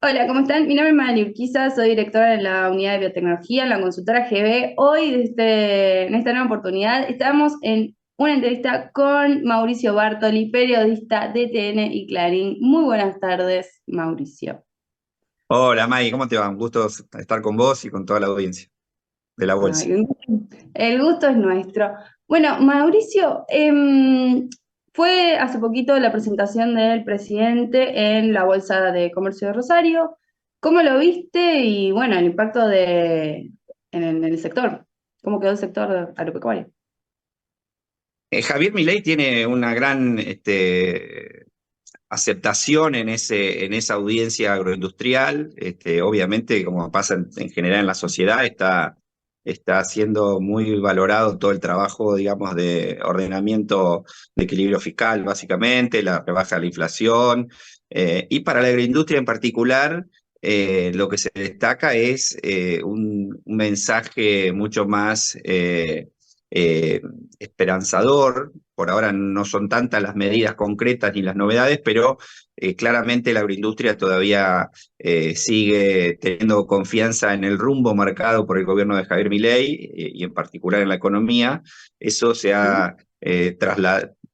Hola, ¿cómo están? Mi nombre es Mali Urquiza, soy directora de la unidad de biotecnología en la consultora GB. Hoy, en esta nueva oportunidad, estamos en una entrevista con Mauricio Bartoli, periodista de TN y Clarín. Muy buenas tardes, Mauricio. Hola May, ¿cómo te va? Un gusto estar con vos y con toda la audiencia de la bolsa. Ay, el gusto es nuestro. Bueno, Mauricio, fue hace poquito la presentación del presidente en la Bolsa de Comercio de Rosario. ¿Cómo lo viste? Y bueno, el impacto en el sector. ¿Cómo quedó el sector agropecuario? Javier Milei tiene una gran aceptación en esa audiencia agroindustrial. Obviamente, como pasa en general en la sociedad, está siendo muy valorado todo el trabajo, digamos, de ordenamiento de equilibrio fiscal, básicamente, la rebaja de la inflación. Y para la agroindustria en particular, lo que se destaca es un mensaje mucho más eh, esperanzador. Por ahora no son tantas las medidas concretas ni las novedades, pero claramente la agroindustria todavía sigue teniendo confianza en el rumbo marcado por el gobierno de Javier Milei y en particular en la economía. Eso se ha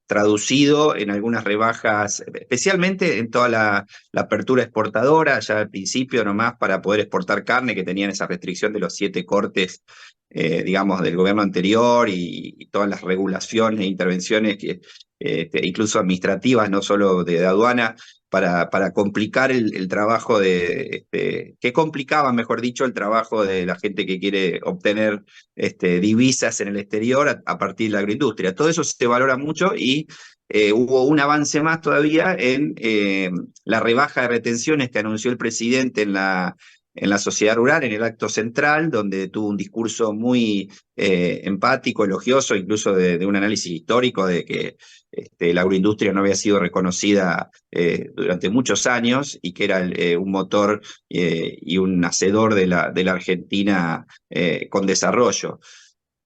traducido en algunas rebajas, especialmente en toda la apertura exportadora, ya al principio nomás para poder exportar carne, que tenían esa restricción de los 7 cortes, digamos, del gobierno anterior y todas las regulaciones e intervenciones incluso administrativas, no solo de aduana, para complicar el trabajo que complicaba, mejor dicho, el trabajo de la gente que quiere obtener divisas en el exterior a partir de la agroindustria. Todo eso se valora mucho y hubo un avance más todavía en la rebaja de retenciones que anunció el presidente en la sociedad rural, en el acto central, donde tuvo un discurso muy empático, elogioso, incluso de un análisis histórico de que la agroindustria no había sido reconocida durante muchos años y que era un motor y un hacedor de la Argentina con desarrollo.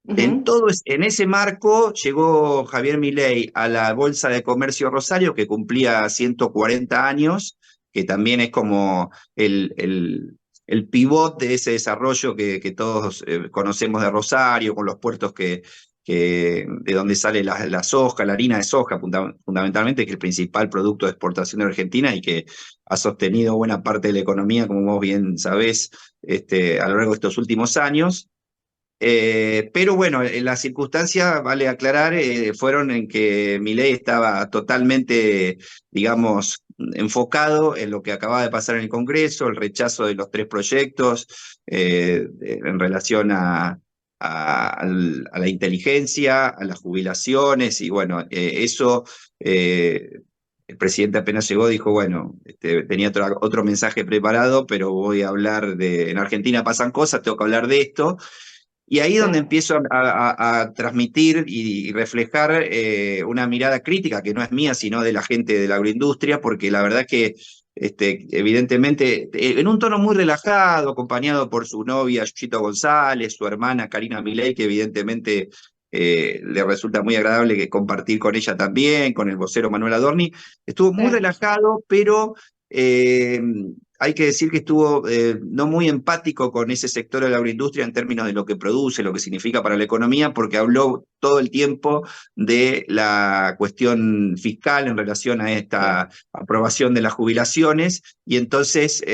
Ujú. En ese marco llegó Javier Milei a la Bolsa de Comercio Rosario, que cumplía 140 años, que también es como el pivot de ese desarrollo que todos conocemos de Rosario, con los puertos de donde sale la soja, la harina de soja, fundamentalmente, que es el principal producto de exportación de Argentina y que ha sostenido buena parte de la economía, como vos bien sabés, a lo largo de estos últimos años. Pero bueno, en las circunstancias, vale aclarar, fueron en que Milei estaba totalmente, digamos, enfocado en lo que acababa de pasar en el Congreso, el rechazo de los 3 proyectos en relación a la inteligencia, a las jubilaciones, y bueno, eso el presidente apenas llegó, dijo, bueno, tenía otro mensaje preparado, pero voy a hablar en Argentina pasan cosas, tengo que hablar de esto. Y ahí es Sí. donde empiezo a transmitir y reflejar una mirada crítica, que no es mía, sino de la gente de la agroindustria, porque la verdad que evidentemente, en un tono muy relajado, acompañado por su novia Yuchito González, su hermana Karina Milei, que evidentemente le resulta muy agradable compartir con ella también, con el vocero Manuel Adorni, estuvo muy Sí. relajado, pero eh, hay que decir que estuvo no muy empático con ese sector de la agroindustria en términos de lo que produce, lo que significa para la economía, porque habló todo el tiempo de la cuestión fiscal en relación a Sí. esta aprobación de las jubilaciones, y entonces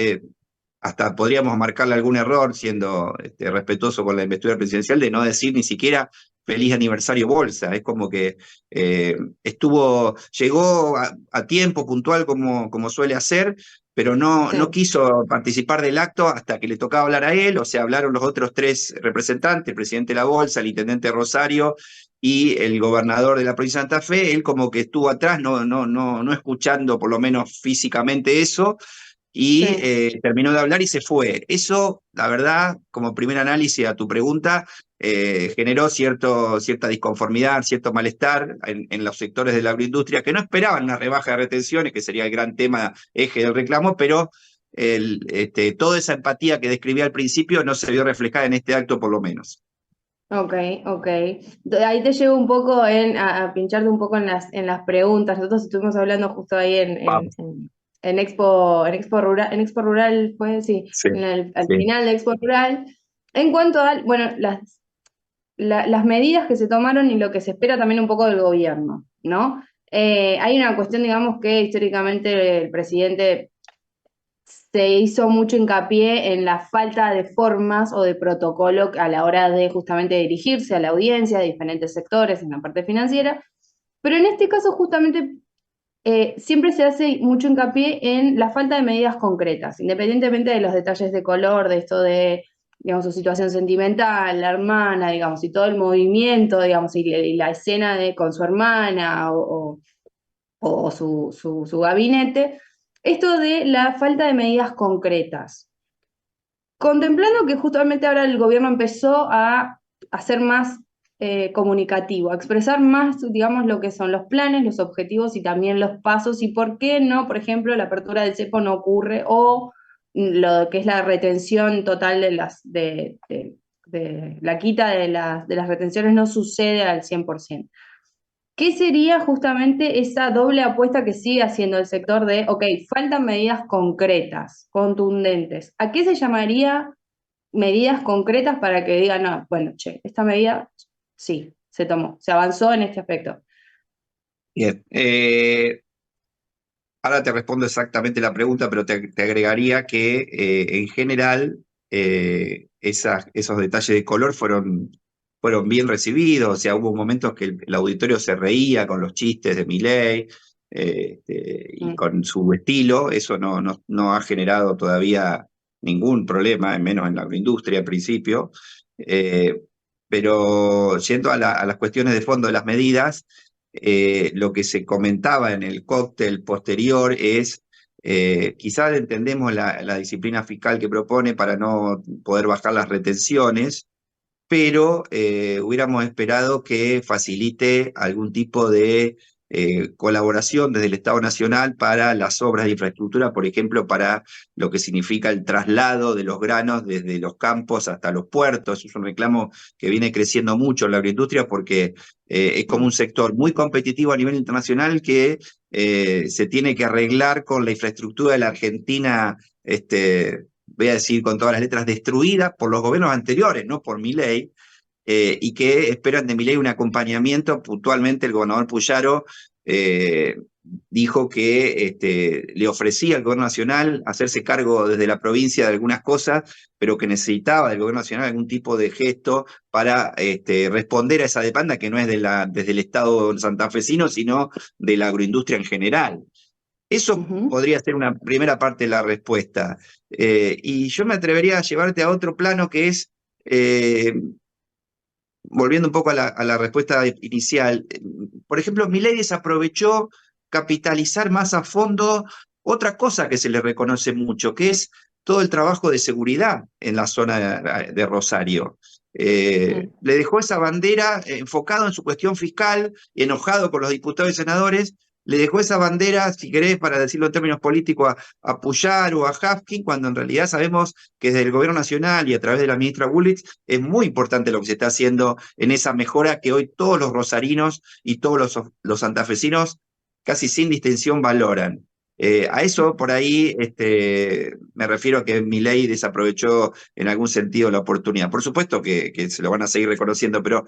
hasta podríamos marcarle algún error, siendo respetuoso con la investidura presidencial, de no decir ni siquiera feliz aniversario Bolsa. Es como que eh, llegó a tiempo puntual como suele hacer, pero no Sí. quiso participar del acto hasta que le tocaba hablar a él. O sea, hablaron los otros 3 representantes, el presidente de la Bolsa, el intendente Rosario y el gobernador de la provincia de Santa Fe. Él como que estuvo atrás, no escuchando por lo menos físicamente eso, y Sí. terminó de hablar y se fue. Eso, la verdad, como primer análisis a tu pregunta, generó cierta disconformidad, cierto malestar en los sectores de la agroindustria que no esperaban una rebaja de retenciones, que sería el gran tema eje del reclamo, pero toda esa empatía que describía al principio no se vio reflejada en este acto, por lo menos. Ok, ok. Ahí te llevo un poco a pincharte un poco en las preguntas. Nosotros estuvimos hablando justo ahí Vamos. En Expo Rural fue, sí, Sí, al sí. final de Expo Rural, en cuanto a, bueno, las medidas que se tomaron y lo que se espera también un poco del gobierno, ¿no? Hay una cuestión, digamos, que históricamente el presidente se hizo mucho hincapié en la falta de formas o de protocolo a la hora de justamente dirigirse a la audiencia de diferentes sectores en la parte financiera, pero en este caso justamente siempre se hace mucho hincapié en la falta de medidas concretas, independientemente de los detalles de color, de esto de, digamos, su situación sentimental, la hermana, digamos, y todo el movimiento, digamos, y la escena de, con su hermana o su gabinete, esto de la falta de medidas concretas. Contemplando que justamente ahora el gobierno empezó a ser más comunicativo, a expresar más, digamos, lo que son los planes, los objetivos y también los pasos y por qué no, por ejemplo, la apertura del cepo no ocurre o lo que es la retención total de la quita de las retenciones no sucede al 100%. ¿Qué sería justamente esa doble apuesta que sigue haciendo el sector de, ok, faltan medidas concretas, contundentes? ¿A qué se llamaría medidas concretas para que digan, no, bueno, che, esta medida sí, se tomó, se avanzó en este aspecto? Bien. Ahora te respondo exactamente la pregunta, pero te agregaría que en general esos detalles de color fueron bien recibidos. O sea, hubo momentos que el auditorio se reía con los chistes de Milei y Mm. con su estilo. Eso no ha generado todavía ningún problema, menos en la agroindustria al principio. Eh, pero yendo a las cuestiones de fondo de las medidas, lo que se comentaba en el cóctel posterior es, quizás entendemos la disciplina fiscal que propone para no poder bajar las retenciones, pero hubiéramos esperado que facilite algún tipo de colaboración desde el Estado Nacional para las obras de infraestructura, por ejemplo, para lo que significa el traslado de los granos desde los campos hasta los puertos. Es un reclamo que viene creciendo mucho en la agroindustria porque es como un sector muy competitivo a nivel internacional que se tiene que arreglar con la infraestructura de la Argentina. Voy a decir con todas las letras, destruida por los gobiernos anteriores, no por Milei, y que esperan de Milei un acompañamiento. Puntualmente el gobernador Puyaro eh, dijo que le ofrecía al gobierno nacional hacerse cargo desde la provincia de algunas cosas, pero que necesitaba del gobierno nacional algún tipo de gesto para responder a esa demanda que no es desde el Estado santafesino, sino de la agroindustria en general. Eso Ujú. podría ser una primera parte de la respuesta. Y yo me atrevería a llevarte a otro plano que es, volviendo un poco a la respuesta inicial, por ejemplo, Milei desaprovechó capitalizar más a fondo otra cosa que se le reconoce mucho, que es todo el trabajo de seguridad en la zona de Rosario. Mm. Le dejó esa bandera enfocado en su cuestión fiscal, enojado con los diputados y senadores, le dejó esa bandera, si querés, para decirlo en términos políticos, a Puyar o a Hafkin, cuando en realidad sabemos que desde el gobierno nacional y a través de la ministra Bullrich es muy importante lo que se está haciendo en esa mejora que hoy todos los rosarinos y todos los santafesinos casi sin distinción valoran. A eso por ahí me refiero a que Milei desaprovechó en algún sentido la oportunidad. Por supuesto que se lo van a seguir reconociendo, pero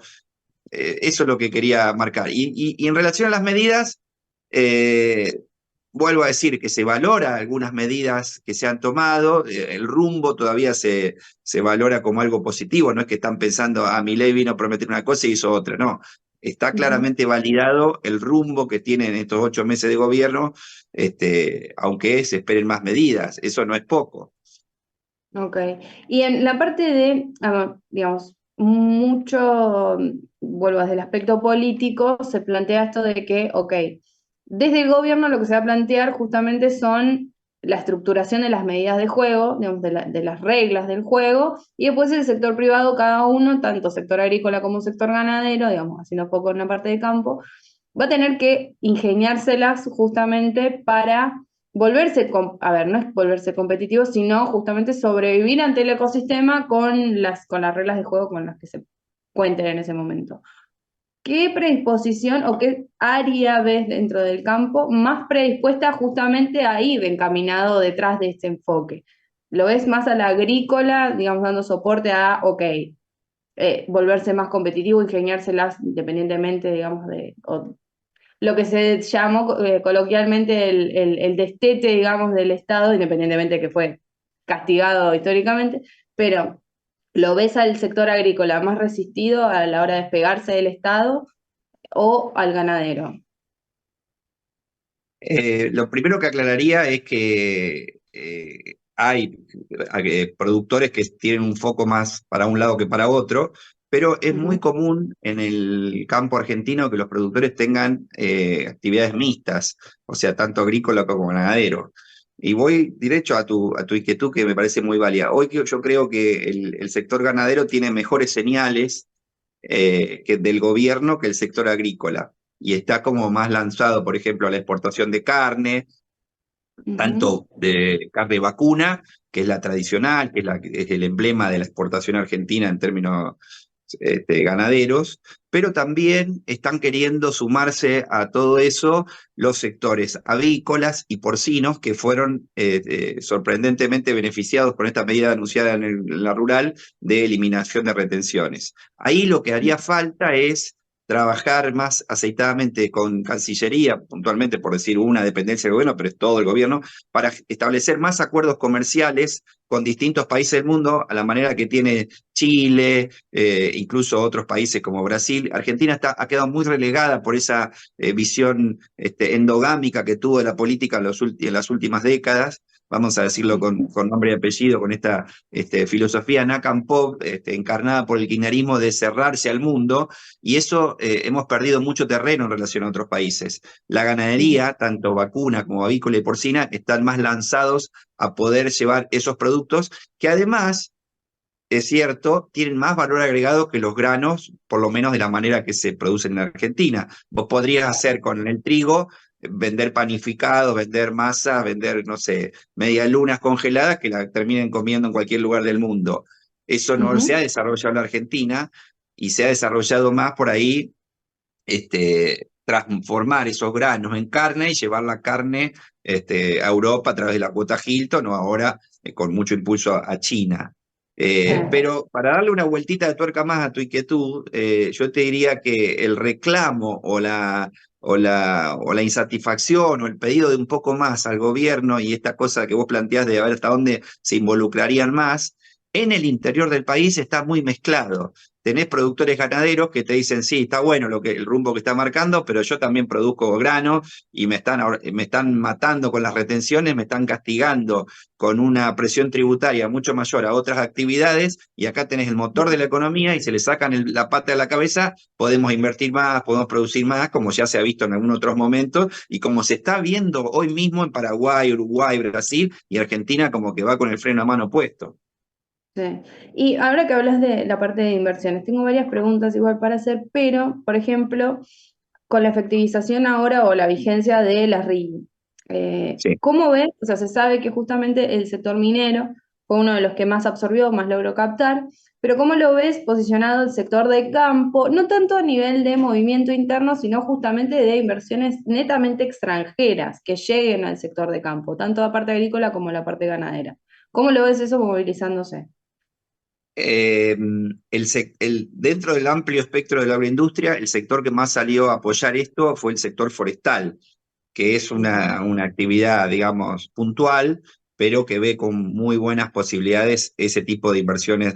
eso es lo que quería marcar. Y en relación a las medidas, eh, vuelvo a decir que se valora algunas medidas que se han tomado, el rumbo todavía se valora como algo positivo, no es que están pensando, Milei vino a prometer una cosa y hizo otra, no. Está Ujú. claramente validado el rumbo que tienen estos 8 meses de gobierno, aunque se esperen más medidas, eso no es poco. Ok. Y en la parte de, digamos, mucho, vuelvo desde el aspecto político, se plantea esto de que, ok, desde el gobierno lo que se va a plantear justamente son la estructuración de las medidas de juego, digamos, de las reglas del juego, y después el sector privado, cada uno, tanto sector agrícola como sector ganadero, digamos, haciendo foco en la parte de campo, va a tener que ingeniárselas justamente para volverse, a ver, no es volverse competitivo, sino justamente sobrevivir ante el ecosistema con las reglas de juego con las que se cuenten en ese momento. ¿qué predisposición o qué área ves dentro del campo más predispuesta justamente a ir encaminado detrás de este enfoque? ¿Lo ves más a la agrícola, digamos, dando soporte a, ok, volverse más competitivo, ingeniárselas independientemente, digamos, o lo que se llamó coloquialmente el destete, digamos, del Estado, independientemente de que fue castigado históricamente, pero ¿lo ves al sector agrícola más resistido a la hora de despegarse del Estado o al ganadero? Lo primero que aclararía es que hay productores que tienen un foco más para un lado que para otro, pero es muy Ujú, común en el campo argentino que los productores tengan actividades mixtas, o sea, tanto agrícola como ganadero. Y voy derecho a tu inquietud que me parece muy válida. Hoy yo creo que el sector ganadero tiene mejores señales del gobierno que el sector agrícola y está como más lanzado, por ejemplo, a la exportación de carne, ujú, tanto de carne vacuna, que es la tradicional, que es el emblema de la exportación argentina en términos ganaderos, pero también están queriendo sumarse a todo eso los sectores avícolas y porcinos que fueron sorprendentemente beneficiados con esta medida anunciada en la rural de eliminación de retenciones. Ahí lo que haría falta es trabajar más aceitadamente con Cancillería, puntualmente por decir una dependencia del gobierno, pero es todo el gobierno, para establecer más acuerdos comerciales con distintos países del mundo, a la manera que tiene Chile, incluso otros países como Brasil. Argentina ha quedado muy relegada por esa visión endogámica que tuvo de la política en las últimas décadas, vamos a decirlo ujú, con nombre y apellido, con esta filosofía NACAM Pop, encarnada por el kirchnerismo de cerrarse al mundo, y eso hemos perdido mucho terreno en relación a otros países. La ujú, ganadería, tanto vacuna como avícola y porcina, están más lanzados a poder llevar esos productos que además, es cierto, tienen más valor agregado que los granos, por lo menos de la manera que se producen en Argentina. Vos podrías hacer con el trigo, vender panificado, vender masa, vender, no sé, media lunas congeladas que la terminen comiendo en cualquier lugar del mundo. Eso no se ha ujú. desarrollado en la Argentina y se ha desarrollado más por ahí transformar esos granos en carne y llevar la carne a Europa a través de la cuota Hilton o ahora con mucho impulso a China. Sí. Pero para darle una vueltita de tuerca más a tu inquietud, yo te diría que el reclamo o la insatisfacción o el pedido de un poco más al gobierno y esta cosa que vos planteás de ver hasta dónde se involucrarían más, en el interior del país está muy mezclado. Tenés productores ganaderos que te dicen, sí, está bueno el rumbo que está marcando, pero yo también produzco grano y me están matando con las retenciones, me están castigando con una presión tributaria mucho mayor a otras actividades, y acá tenés el motor de la economía y se le sacan la pata de la cabeza, podemos invertir más, podemos producir más, como ya se ha visto en algunos otros momentos, y como se está viendo hoy mismo en Paraguay, Uruguay, Brasil y Argentina, como que va con el freno a mano puesto. Sí. Y ahora que hablas de la parte de inversiones, tengo varias preguntas igual para hacer, pero, por ejemplo, con la efectivización ahora o la vigencia de las RIGI, Sí. ¿cómo ves? O sea, se sabe que justamente el sector minero fue uno de los que más absorbió, más logró captar, pero ¿cómo lo ves posicionado el sector de campo? No tanto a nivel de movimiento interno, sino justamente de inversiones netamente extranjeras que lleguen al sector de campo, tanto la parte agrícola como la parte ganadera. ¿Cómo lo ves eso movilizándose? Eh, Dentro del amplio espectro de la agroindustria, el sector que más salió a apoyar esto fue el sector forestal, que es Ujú, una actividad, digamos, puntual, pero que ve con muy buenas posibilidades ese tipo de inversiones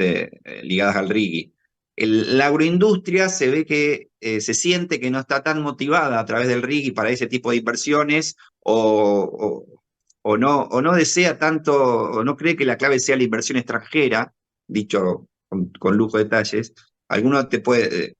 ligadas al RIGI. La agroindustria se ve que se siente que no está tan motivada a través del RIGI para ese tipo de inversiones o no desea tanto, o no cree que la clave sea la inversión extranjera, dicho con lujo de detalles. Alguno te puede,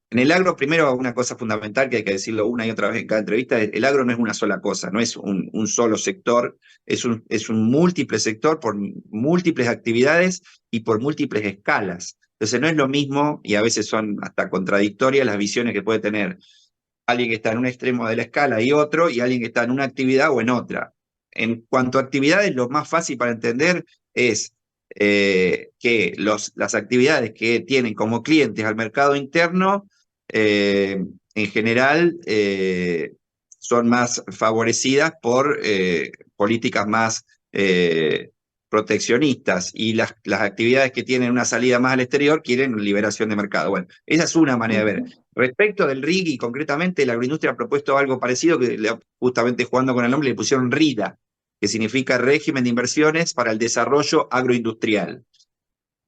en el agro, primero, una cosa fundamental que hay que decirlo una y otra vez en cada entrevista, el agro no es una sola cosa, no es un solo sector, es un múltiple sector por múltiples actividades y por múltiples escalas. Entonces no es lo mismo, y a veces son hasta contradictorias las visiones que puede tener alguien que está en un extremo de la escala y otro, y alguien que está en una actividad o en otra. En cuanto a actividades, lo más fácil para entender es que las actividades que tienen como clientes al mercado interno en general son más favorecidas por políticas más proteccionistas y las actividades que tienen una salida más al exterior quieren liberación de mercado. Bueno, esa es una manera de ver. Respecto del RIG y concretamente la agroindustria ha propuesto algo parecido que justamente jugando con el nombre le pusieron RIDA, que significa Régimen de Inversiones para el Desarrollo Agroindustrial,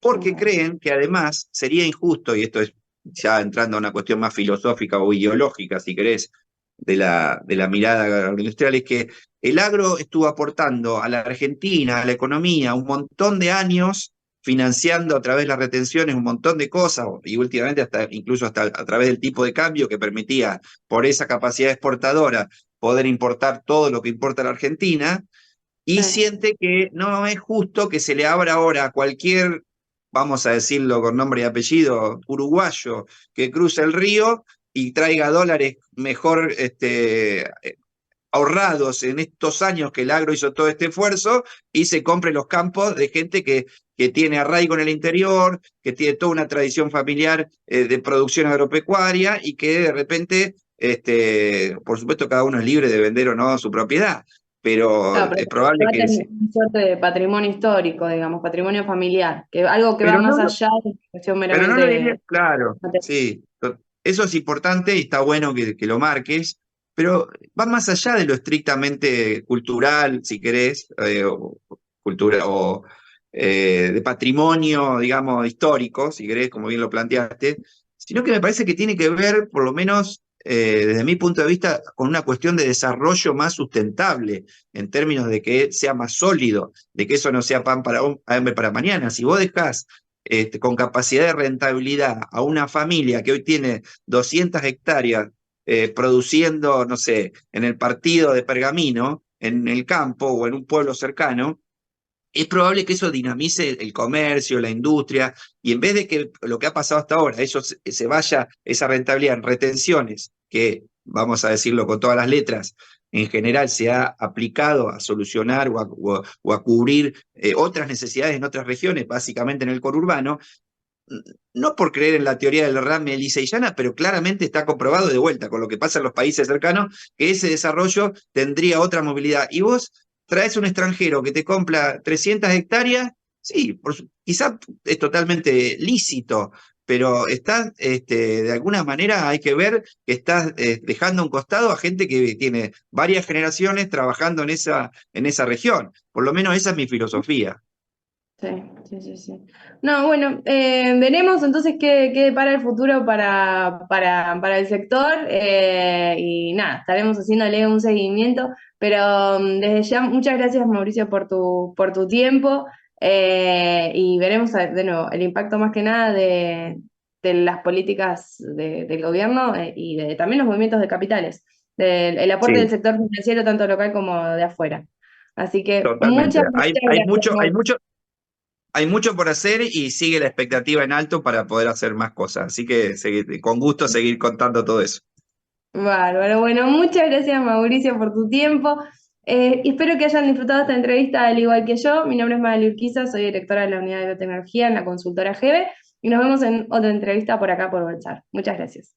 porque creen que además sería injusto, y esto es ya entrando a una cuestión más filosófica o ideológica, si querés, de la mirada agroindustrial, es que el agro estuvo aportando a la Argentina, a la economía, un montón de años, financiando a través de las retenciones un montón de cosas, y últimamente hasta, incluso hasta a través del tipo de cambio que permitía, por esa capacidad exportadora, poder importar todo lo que importa la Argentina, y siente que no es justo que se le abra ahora a cualquier, vamos a decirlo con nombre y apellido, uruguayo que cruce el río y traiga dólares mejor ahorrados en estos años que el agro hizo todo este esfuerzo y se compre los campos de gente que tiene arraigo en el interior, que tiene toda una tradición familiar de producción agropecuaria y que de repente, por supuesto, cada uno es libre de vender o no su propiedad, pero Claro, pero es probable va a que... tener una suerte de patrimonio histórico, digamos, patrimonio familiar, que algo que va Pero más no, allá de la cuestión pero no lo diría, meramente claro, material. sí, eso es importante y está bueno que lo marques, pero va más allá de lo estrictamente cultural, si querés, cultura, o de patrimonio, digamos, histórico, si querés, como bien lo planteaste, sino que me parece que tiene que ver, por lo menos desde mi punto de vista, con una cuestión de desarrollo más sustentable, en términos de que sea más sólido, de que eso no sea pan para hambre para mañana. Si vos dejás con capacidad de rentabilidad a una familia que hoy tiene 200 hectáreas produciendo, no sé, en el partido de Pergamino, en el campo o en un pueblo cercano, es probable que eso dinamice el comercio, la industria, y en vez de que lo que ha pasado hasta ahora, eso se vaya, esa rentabilidad en retenciones, que, vamos a decirlo con todas las letras, en general se ha aplicado a solucionar o a cubrir otras necesidades en otras regiones, básicamente en el conurbano, no por creer en la teoría del derrame liseyana, pero claramente está comprobado de vuelta con lo que pasa en los países cercanos, que ese desarrollo tendría otra movilidad. Y vos traes un extranjero que te compra 300 hectáreas, sí, quizá es totalmente lícito, pero estás, de alguna manera hay que ver que estás dejando a un costado a gente que tiene varias generaciones trabajando en esa región. Por lo menos esa es mi filosofía. Sí, sí, sí, sí. No, bueno, veremos entonces qué depara el futuro para el sector y nada, estaremos haciéndole un seguimiento, pero desde ya muchas gracias Mauricio por tu tiempo y veremos de nuevo el impacto más que nada de las políticas del gobierno y también los movimientos de capitales, el aporte del Sí, sector financiero tanto local como de afuera. Así que totalmente. muchas gracias, Mauricio. Hay mucho por hacer y sigue la expectativa en alto para poder hacer más cosas. Así que con gusto seguir contando todo eso. Bárbaro. Bueno, muchas gracias Mauricio por tu tiempo. Y espero que hayan disfrutado esta entrevista al igual que yo. Mi nombre es Magali Urquiza, soy directora de la Unidad de Biotecnología en la consultora GEBE y nos vemos en otra entrevista por acá por WhatsApp. Muchas gracias.